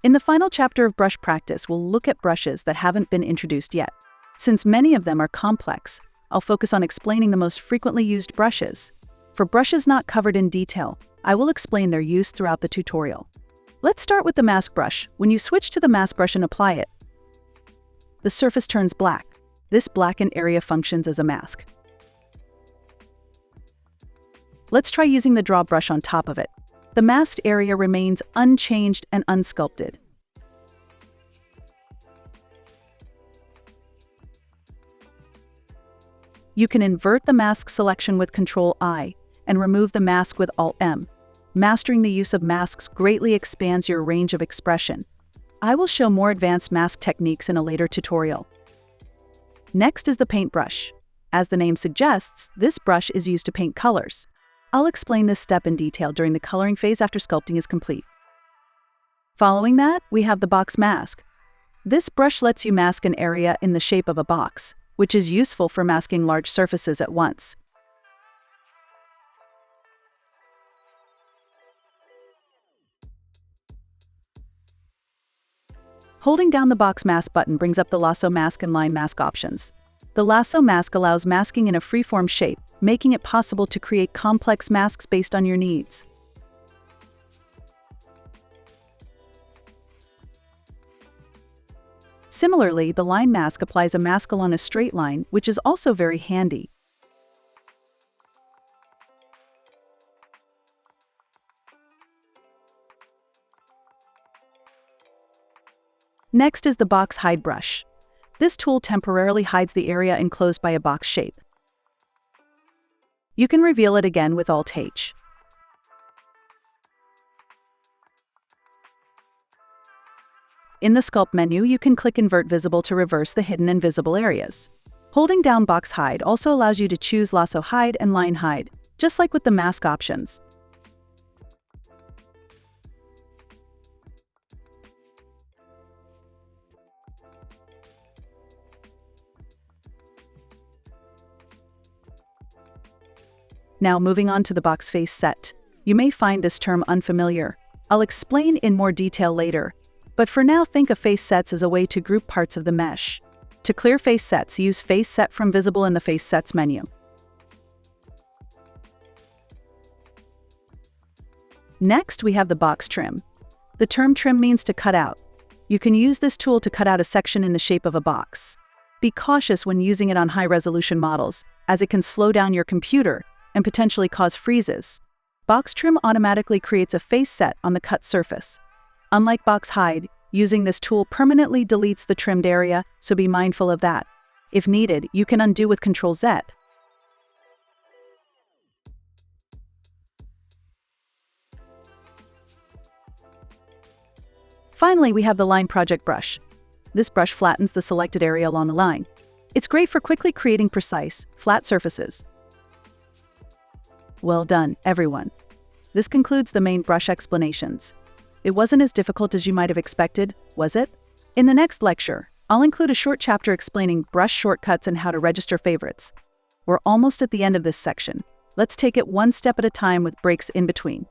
In the final chapter of brush practice, we'll look at brushes that haven't been introduced yet. Since many of them are complex, I'll focus on explaining the most frequently used brushes. For brushes not covered in detail, I will explain their use throughout the tutorial. Let's start with the mask brush. When you switch to the mask brush and apply it, the surface turns black. This blackened area functions as a mask. Let's try using the draw brush on top of it. The masked area remains unchanged and unsculpted. You can invert the mask selection with Ctrl-I and remove the mask with Alt-M. Mastering the use of masks greatly expands your range of expression. I will show more advanced mask techniques in a later tutorial. Next is the paintbrush. As the name suggests, this brush is used to paint colors. I'll explain this step in detail during the coloring phase after sculpting is complete. Following that, we have the box mask. This brush lets you mask an area in the shape of a box, which is useful for masking large surfaces at once. Holding down the box mask button brings up the lasso mask and line mask options. The lasso mask allows masking in a freeform shape, making it possible to create complex masks based on your needs. Similarly, the line mask applies a mask along a straight line, which is also very handy. Next is the box hide brush. This tool temporarily hides the area enclosed by a box shape. You can reveal it again with Alt-H. In the Sculpt menu, you can click Invert Visible to reverse the hidden and visible areas. Holding down Box Hide also allows you to choose Lasso Hide and Line Hide, just like with the mask options. Now moving on to the box face set. You may find this term unfamiliar. I'll explain in more detail later, but for now think of face sets as a way to group parts of the mesh. To clear face sets, use Face Set from Visible in the Face Sets menu. Next, we have the box trim. The term trim means to cut out. You can use this tool to cut out a section in the shape of a box. Be cautious when using it on high-resolution models, as it can slow down your computer and potentially cause freezes. Box trim automatically creates a face set on the cut surface. Unlike box hide, using this tool permanently deletes the trimmed area, so be mindful of that. If needed, you can undo with Ctrl-Z. Finally, we have the Line Project brush. This brush flattens the selected area along the line. It's great for quickly creating precise, flat surfaces. Well done, everyone. This concludes the main brush explanations. It wasn't as difficult as you might have expected, was it? In the next lecture, I'll include a short chapter explaining brush shortcuts and how to register favorites. We're almost at the end of this section. Let's take it one step at a time with breaks in between.